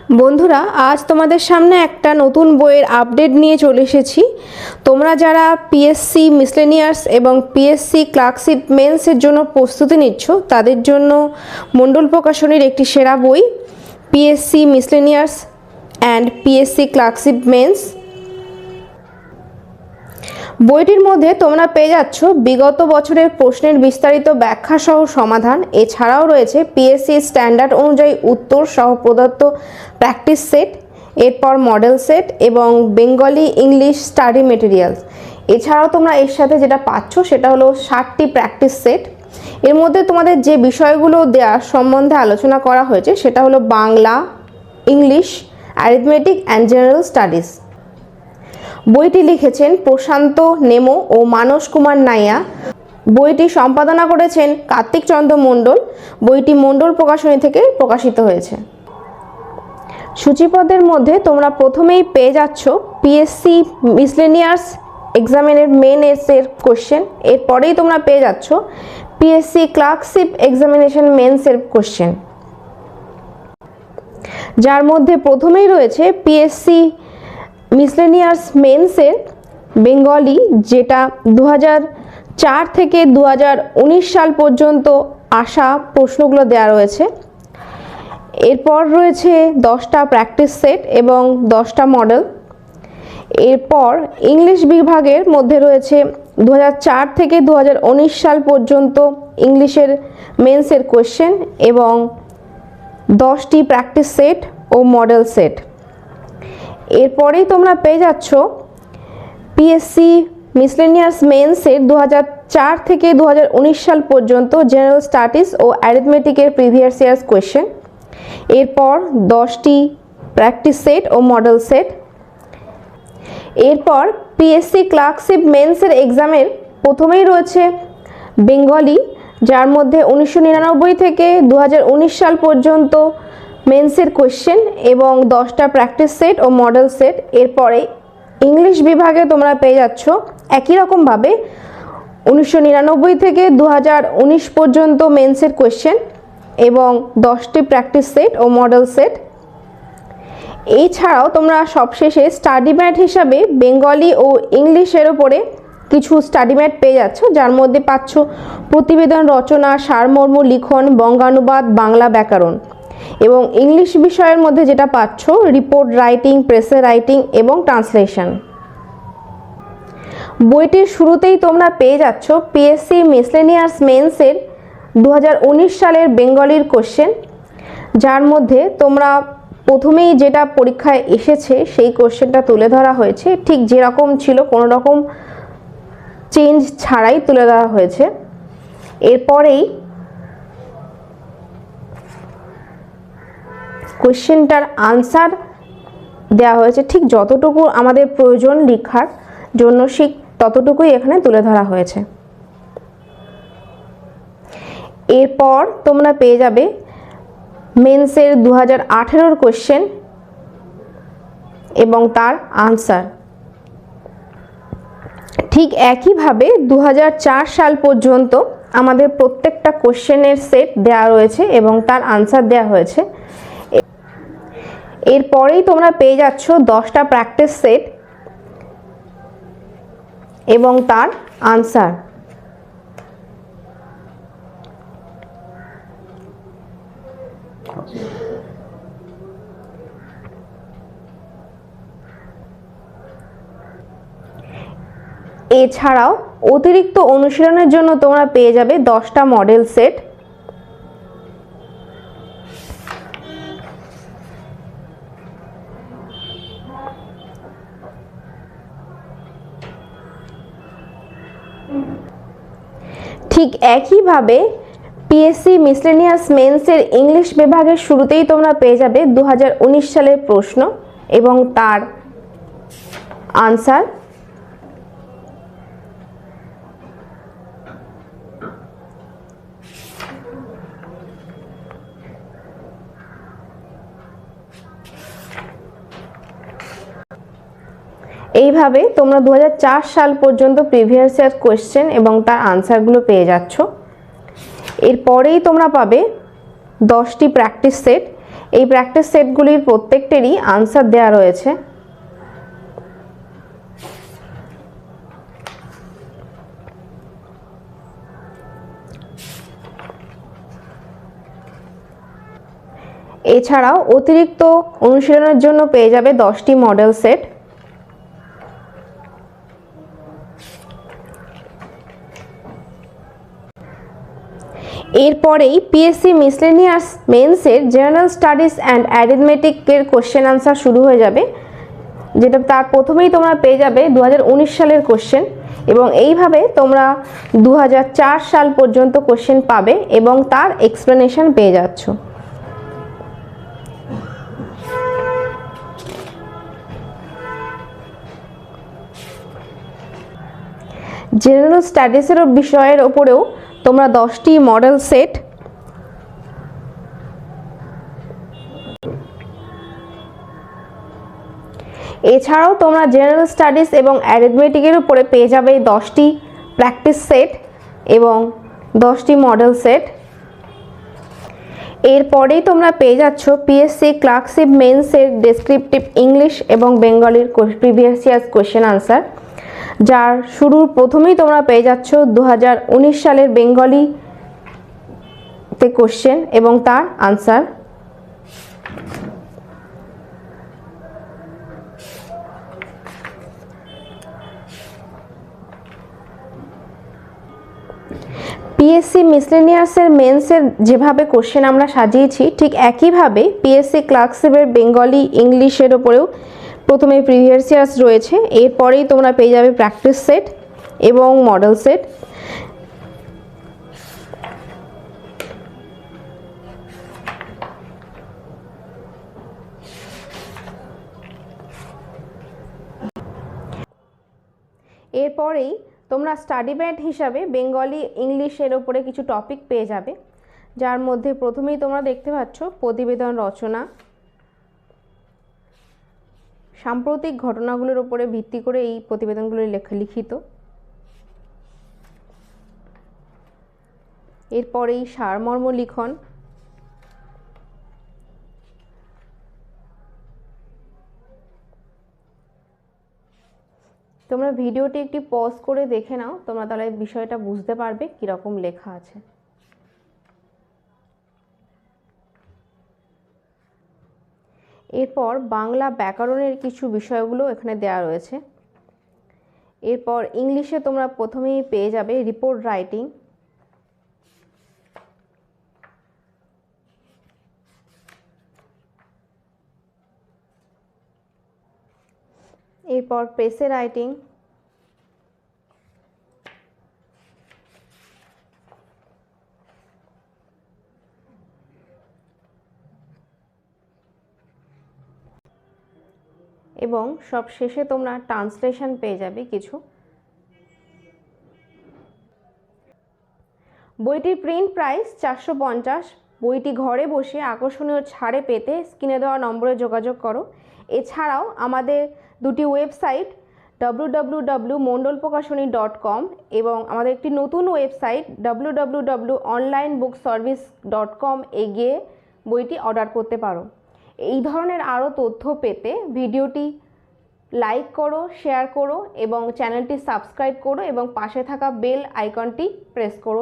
বন্ধুরা, আজ তোমাদের সামনে একটা নতুন বইয়ের আপডেট নিয়ে চলে এসেছি। তোমরা যারা পিএসসি মিসলেনিয়াস এবং পিএসসি ক্লার্কশিপ মেন্সের জন্য প্রস্তুতি নিচ্ছ, তাদের জন্য মণ্ডল প্রকাশনীর একটি সেরা বই PSC miscellaneous and PSC clerkship men's. বইটির মধ্যে তোমরা পেয়ে যাচ্ছ বিগত বছরের প্রশ্নের বিস্তারিত ব্যাখ্যা সহ সমাধান। এছাড়াও রয়েছে পিএসসি স্ট্যান্ডার্ড অনুযায়ী উত্তর সহ প্রদত্ত প্র্যাকটিস সেট, এরপর মডেল সেট এবং বেঙ্গলি ইংলিশ স্টাডি মেটেরিয়ালস। এছাড়াও তোমরা এর সাথে যেটা পাচ্ছ সেটা হলো 60টি প্র্যাকটিস সেট। এর মধ্যে তোমাদের যে বিষয়গুলো দেওয়ার সম্বন্ধে আলোচনা করা হয়েছে সেটা হলো Bangla, English, arithmetic and general studies. বইটি লিখেছেন প্রশান্ত নেমো ও মানস কুমার নাইয়া। বইটি সম্পাদনা করেছেন কার্তিক চন্দ্র মণ্ডল। বইটি মণ্ডল প্রকাশনী থেকে প্রকাশিত হয়েছে। সূচিপদের মধ্যে তোমরা প্রথমেই পেয়ে যাচ্ছ পিএসসি মিসলেনিয়াস এক্সামিনের মেন এর কোশ্চেন। এরপরেই তোমরা পেয়ে যাচ্ছ পিএসসি ক্লার্কশিপ এক্সামিনেশন মেন্সের কোশ্চেন, যার মধ্যে প্রথমেই রয়েছে পিএসসি মিসলেনিয়াস মেন্সের বেঙ্গলি, যেটা 2004 থেকে 2019 সাল পর্যন্ত আসা প্রশ্নগুলো দেওয়া রয়েছে। এরপর রয়েছে 10টা প্র্যাকটিস সেট এবং 10টা মডেল। এরপর ইংলিশ বিভাগের মধ্যে রয়েছে 2004 থেকে 2019 সাল পর্যন্ত ইংলিশের মেন্সের কোশ্চেন এবং 10টি প্র্যাকটিস সেট ও মডেল সেট। এরপরেই তোমরা পেয়ে যাচ্ছ পিএসসি মিসলেনিয়াস মেন্সের 2004 থেকে 2019 সাল পর্যন্ত জেনারেল স্টাডিজ ও অ্যারিথমেটিকের প্রিভিয়াস ইয়ার্স কোয়েশ্চেন। এরপর 10টি প্র্যাকটিস সেট ও মডেল সেট। এরপর পিএসসি ক্লার্কশিপ মেন্সের এক্সামের প্রথমেই রয়েছে বেঙ্গলি, যার মধ্যে 1999 থেকে 2019 সাল পর্যন্ত মেন্সের কোয়েশ্চেন এবং 10টা প্র্যাকটিস সেট ও মডেল সেট। এরপরে ইংলিশ বিভাগে তোমরা পেয়ে যাচ্ছ একই রকমভাবে 1999 থেকে 2019 পর্যন্ত মেন্সের কোয়েশ্চেন এবং 10টি প্র্যাকটিস সেট ও মডেল সেট। এছাড়াও তোমরা সবশেষে স্টাডি ম্যাট হিসাবে বেঙ্গলি ও ইংলিশের ওপরে কিছু স্টাডি ম্যাট পেয়ে যাচ্ছ, যার মধ্যে পাচ্ছ প্রতিবেদন রচনা, সারমর্ম লিখন, বঙ্গানুবাদ, বাংলা ব্যাকরণ। এবং ইংলিশ বিষয়ের মধ্যে যেটা পাচ্ছ রিপোর্ট রাইটিং, প্রেসে রাইটিং এবং ট্রান্সলেশন। বইটির শুরুতেই তোমরা পেয়ে যাচ্ছ পিএসসি মিসলেনিয়াস মেন্সের 2019 সালের বেঙ্গলির কোশ্চেন, যার মধ্যে তোমরা প্রথমেই যেটা পরীক্ষায় এসেছে সেই কোশ্চেনটা তুলে ধরা হয়েছে, ঠিক যেরকম ছিল কোনো রকম চেঞ্জ ছাড়াই তুলে ধরা হয়েছে। এরপরেই কোশ্চেনটার আনসার দেওয়া হয়েছে, ঠিক যতটুকু আমাদের প্রয়োজন লেখার জন্য ঠিক ততটুকুই এখানে তুলে ধরা হয়েছে। এরপর তোমরা পেয়ে যাবে মেন্সের 2018 কোশ্চেন এবং তার আনসার। ঠিক একইভাবে 2004 সাল পর্যন্ত আমাদের প্রত্যেকটা কোশ্চেনের সেট দেওয়া রয়েছে এবং তার আনসার দেওয়া হয়েছে। এরপরেই তোমরা পেয়ে যাচ্ছ 10টা প্র্যাকটিস সেট এবং তার আনসার। এছাড়াও অতিরিক্ত অনুশীলনের জন্য তোমরা পেয়ে যাবে 10টা মডেল সেট। ঠিক একইভাবে পিএসসি মিসলেনিয়াস মেন্সের ইংলিশ বিভাগের শুরুতেই তোমরা পেয়ে যাবে 2019 সালের প্রশ্ন এবং তার আনসার। এইভাবে তোমরা 2004 সাল পর্যন্ত প্রিভিয়াস ইয়ার কোয়েশ্চেন এবং তার আনসারগুলো পেয়ে যাচ্ছ। এরপরেই তোমরা পাবে 10টি প্র্যাকটিস সেট এই প্র্যাকটিস সেটগুলির প্রত্যেকটিরই আনসার দেওয়া রয়েছে। এছাড়াও অতিরিক্ত অনুশীলনের জন্য পেয়ে যাবে 10টি মডেল সেট। এরপরেই পিএসসি মিসলেনিয়াস মেন্সের জেনারেল স্টাডিজ অ্যান্ড অ্যারিথমেটিকের কোশ্চেন আনসার শুরু হয়ে যাবে, যেটা তার প্রথমেই তোমরা পেয়ে যাবে 2019 সালের কোশ্চেন, এবং এইভাবে তোমরা 2004 সাল পর্যন্ত কোশ্চেন পাবে এবং তার এক্সপ্লেনেশন পেয়ে যাচ্ছ। জেনারেল স্টাডিজের বিষয়ের ওপরেও তোমরা 10টি মডেল সেট, এছাড়াও তোমরা জেনারেল স্টাডিজ এবং অ্যারিথমেটিকের উপরে পেয়ে যাবে 10টি প্র্যাকটিস সেট এবং 10টি মডেল সেট। এরপরেই তোমরা পেয়ে যাচ্ছ পিএসসি ক্লার্কশিপ মেন্সের ডেসক্রিপটিভ ইংলিশ এবং বেঙ্গলির প্রিভিয়াস ইয়ার্স কোশ্চেন আনসার, যার শুরুর প্রথমেই তোমরা পেয়ে যাচ্ছ 2019 সালের বেঙ্গলিতে কোশ্চেন এবং তার আনসার। পিএসসি মিসলেনিয়াসের মেন্সের যেভাবে কোশ্চেন আমরা সাজিয়েছি, ঠিক একইভাবে পিএসসি ক্লার্কশিপের বেঙ্গলি ইংলিশের ওপরেও প্রথমে প্রিভিয়াস ইয়ার্স রয়েছে, এরপরেই তোমরা পেয়ে যাবে প্র্যাকটিস সেট এবং মডেল সেট। এরপরেই তোমরা স্টাডি ব্যান্ড হিসাবে বেঙ্গলি ইংলিশের ওপরে কিছু টপিক পেয়ে যাবে, যার মধ্যে প্রথমেই তোমরা দেখতে পাচ্ছ প্রতিবেদন রচনা, সাম্প্রতিক ঘটনাগুলোর উপরে ভিত্তি করে এই প্রতিবেদনগুলি লিখিত। এরপরেই সারমর্ম লিখন, তোমরা ভিডিওটি একটি পজ করে দেখে নাও, তোমরা তাহলে বিষয়টা বুঝতে পারবে কীরকম লেখা আছে। এরপর বাংলা ব্যাকরণের কিছু বিষয়গুলো এখানে দেওয়া রয়েছে। এরপর ইংলিশে তোমরা প্রথমেই পেয়ে যাবে রিপোর্ট রাইটিং, এরপর প্রেসে রাইটিং, এবং সব শেষে তোমরা ট্রান্সলেশন পেয়ে যাবে কিছু। বইটির প্রিন্ট প্রাইস 450। বইটি ঘরে বসে আকর্ষণীয় ছাড়ে পেতে স্ক্রিনে দেওয়া নম্বরে যোগাযোগ করো। এছাড়াও আমাদের দুটি ওয়েবসাইট www.mondolprokashoni.com এবং আমাদের একটি নতুন ওয়েবসাইট www.onlinebookservice.com এ গিয়ে বইটি অর্ডার করতে পারো। এই ধরনের আরও তথ্য পেতে ভিডিওটি লাইক করো, শেয়ার করো এবং চ্যানেলটি সাবস্ক্রাইব করো এবং পাশে থাকা বেল আইকনটি প্রেস করো।